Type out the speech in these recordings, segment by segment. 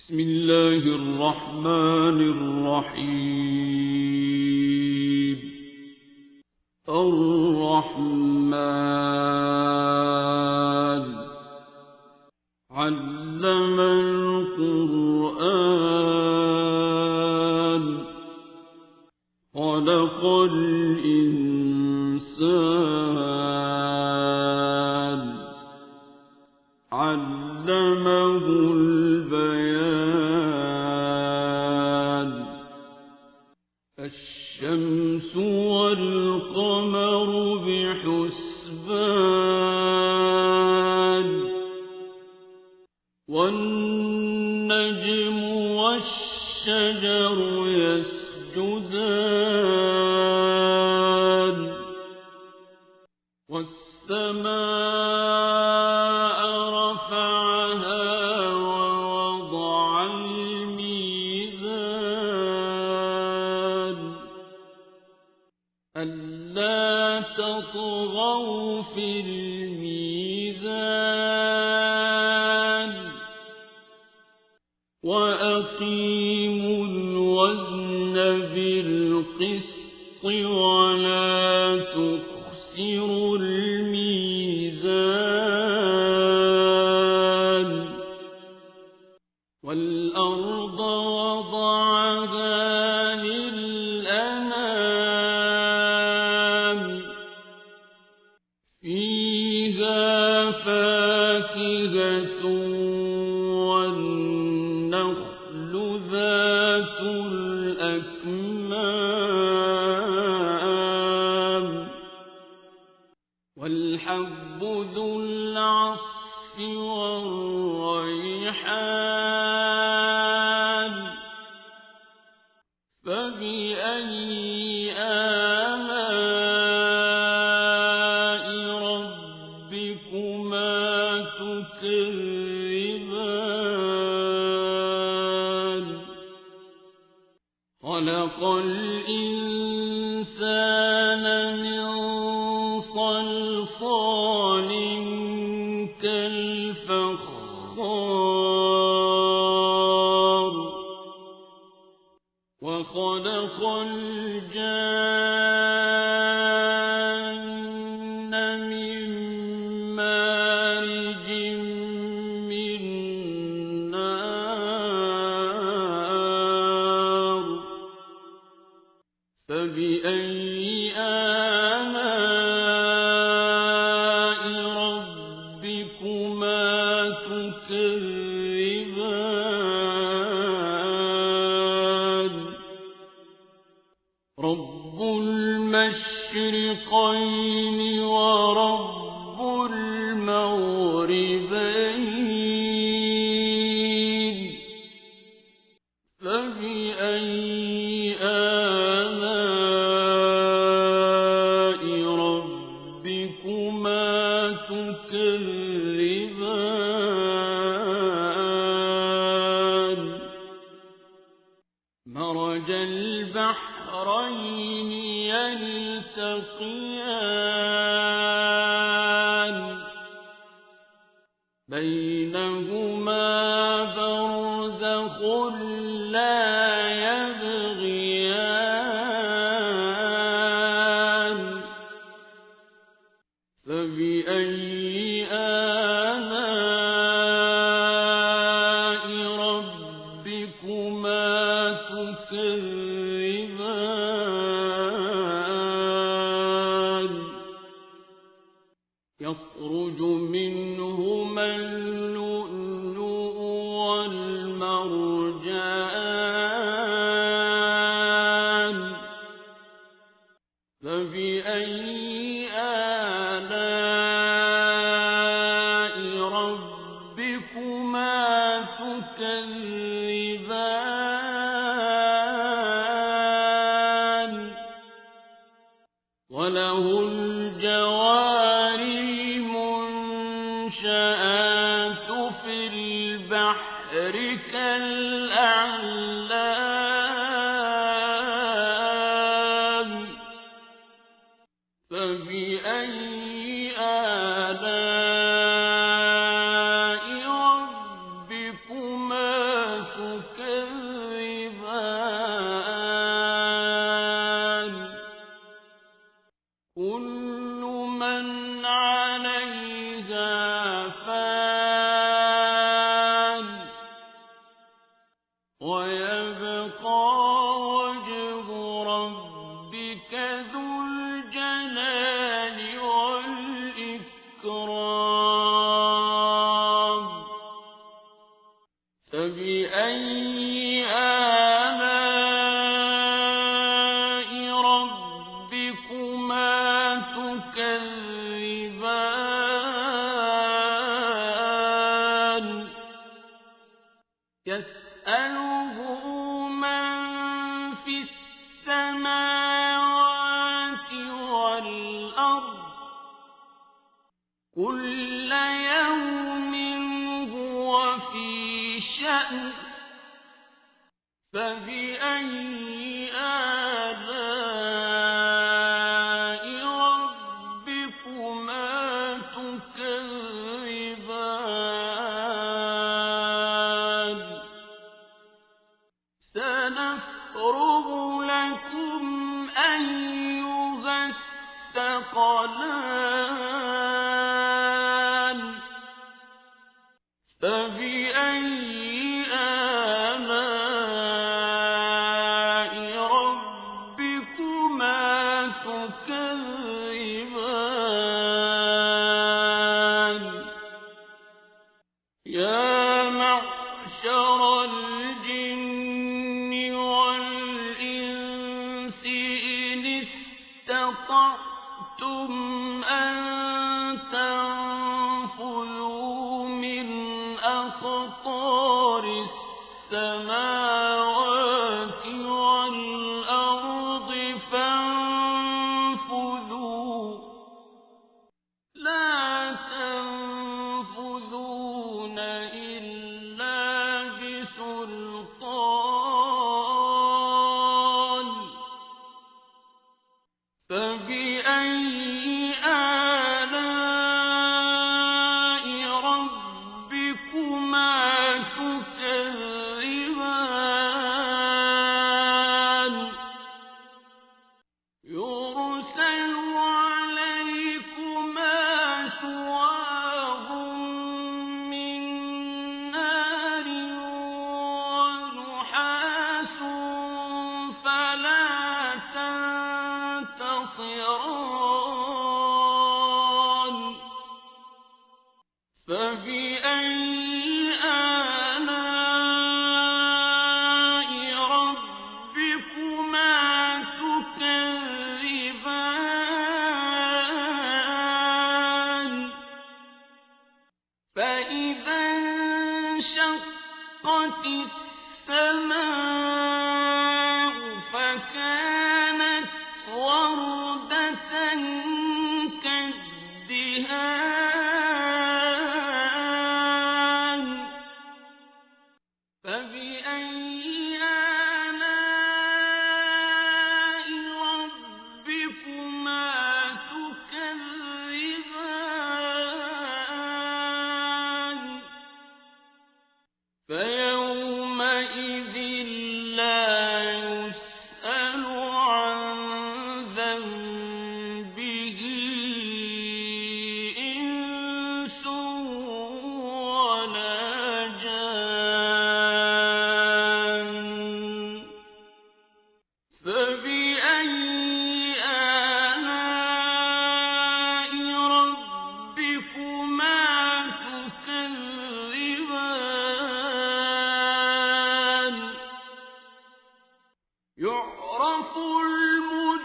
بسم الله الرحمن الرحيم. الرحمن علم القرآن خلق الإنسان علمه البيان. الشمس والقمر بحسبان والنجم والشجر يسجدان والسماء رفعها ووضع الميزان ألا تطغوا في الميزان وأقيموا الوزن بالقسط ولا تخسروا الميزان. والأرض وضعها للأنام فيها فاكهة والنخل ذات الأكمام والحب ذو العصف والريحان. فبأي آلاء ربكما تكذبان. خلق الإنسان من صلصال كالفخار وخلق الجان من مارج من نار. فبأي آلاء ربكما تكذبان. رب المشرقين ورب المغربين. فبأي آلاء ربكما تكذبان. مرج البحرين يلتقيان بينهما برزخ لا يبغيان. فبأي آلاء ربكما تكذبان. يخرج منهما اللؤلؤ والمرجان. فبأي آلاء ربكما تكذبان. وله الجوار المنشآت في البحر كالأعلام. فبأي آلاء ربكما تكذبان. فبأي آلاء ربكما تكذبان يسأله من في السماوات والأرض كل يوم هو في شأن فبأي آلاء ربكما تكذبان سنفرغ لكم أيها الثقلان فبأي آلاء ربكما تكذبان يا معشر الجن والإنس إن استطعتم أن تنفذوا من أقطار السماوات والأرض فانفذوا لا تنفذون إلا بسلطان فبأي آلاء ربكما تكذبان يرسل عليكما شواظ من نار ونحاس فلا تنتصران فبأي آلاء ربكما تكذبان فإذا انشقت السماء فكانت وردة كالدهان فبأي آلاء ربكما تكذبان فيومئذ لا يسأل عن ذنبه إنس ولا جان فبأي آلاء ربكما تكذبان يعرف المجرمون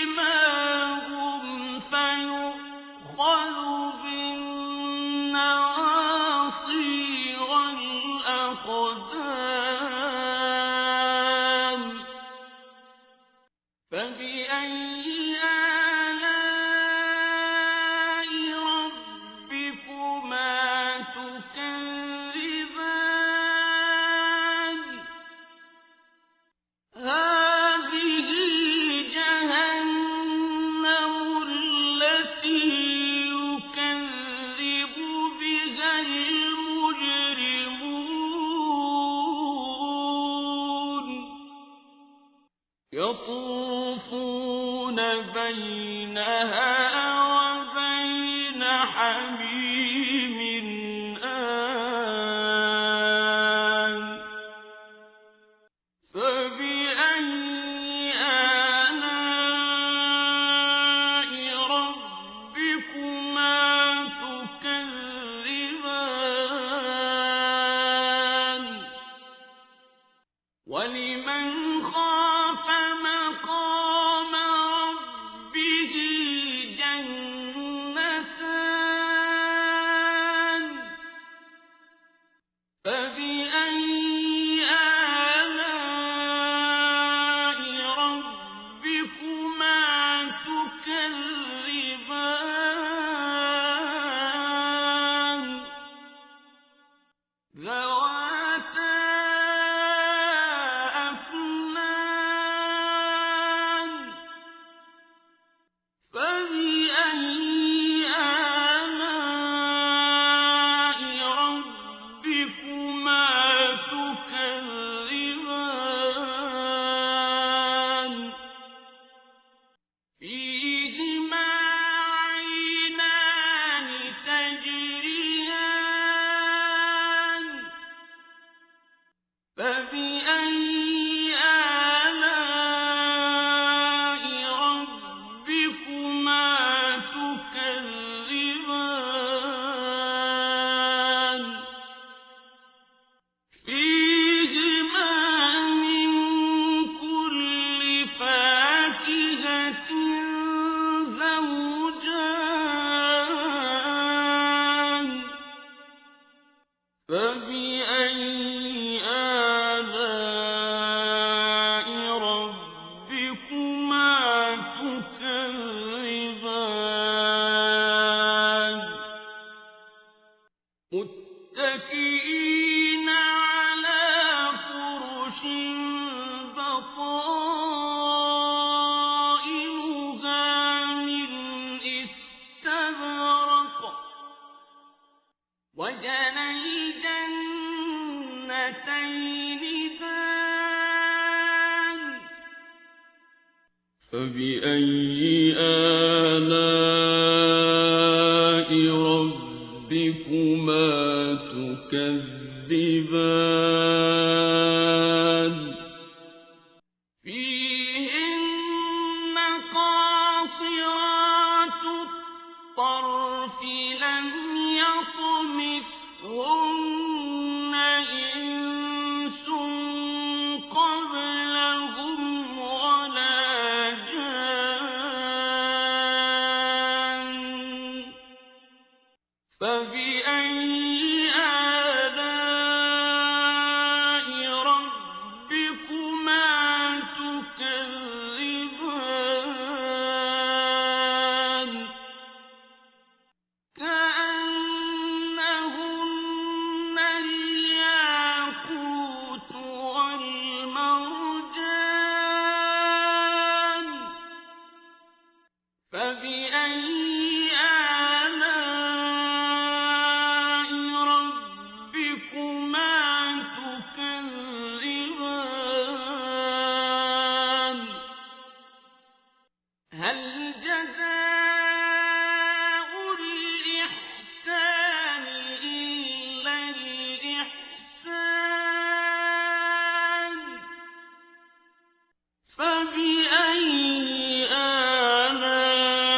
بسيماهم فيؤخذ بالنواصي والأقدام فبأي آلاء ربكما تكذبان هذه جهنم التي يكذب بها المجرمون يطوفون بينها وبين حميم آن فبأي آلاء ربكما تكذبان فبأي آلاء ربكما تكذبان ذواتا أفنان فبأي آلاء ربكما تكذبان فيهما عينان تجريان فبأي آلاء ربكما تكذبان فيهما من كل فاكهة زوجان فبأي آلاء ربكما تكذبان متكئين على فرش بطائنها من استبرق وجنى الجنتين دان فبأي آلاء ربكما تكذبان فيهن قاصرات الطرف لم يطمثهن إنس قبلهم ولا جان فبأي آلاء ربكما تكذبان كأنهن الياقوت والمرجان فبأي آلاء ربكما تكذبان هل جزاء الإحسان إلا الإحسان فبأي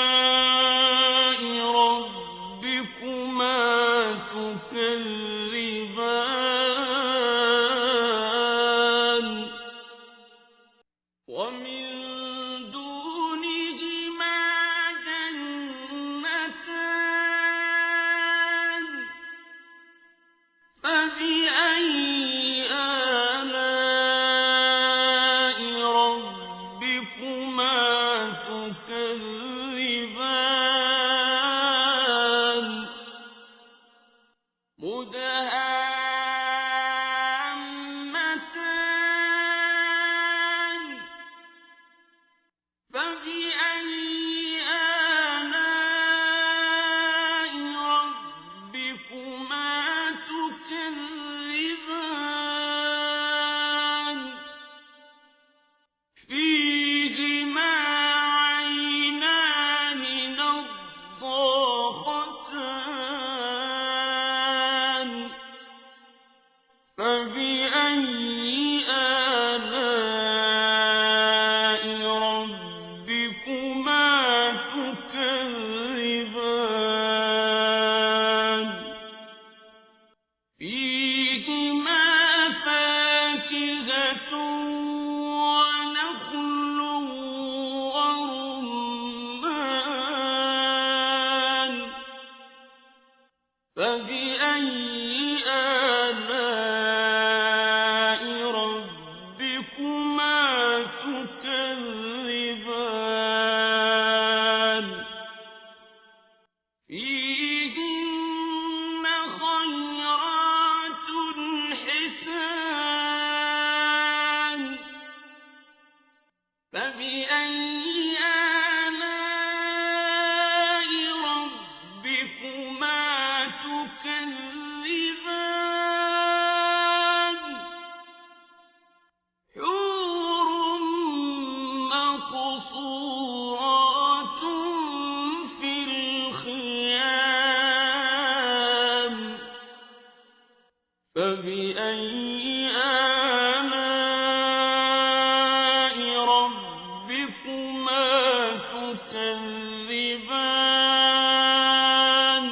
آلاء ربكما تكذبان ومن دونهما جنتان فبأي آلاء ربكما تكذبان مدهامتان فبأي آلاء ربكما تكذبان فيهما عينان نضاختان فبأي آلاء ربكما تكذبان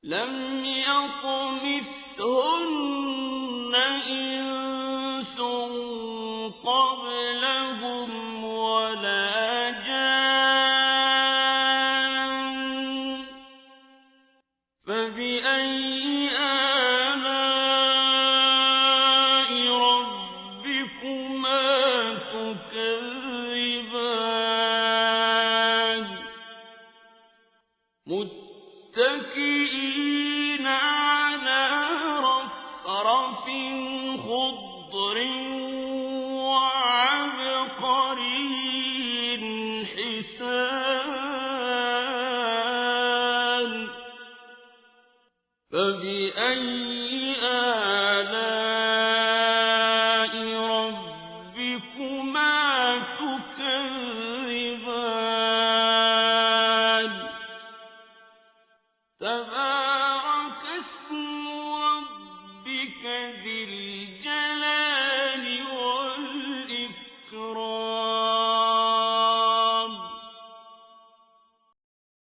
لم يطمثهن إنس قبلهم ولا جان فبأي آلاء ربكما تكذبان متكئين على رفرف خضر وعبقري حسان فبأي آلاء ربكما تكذبان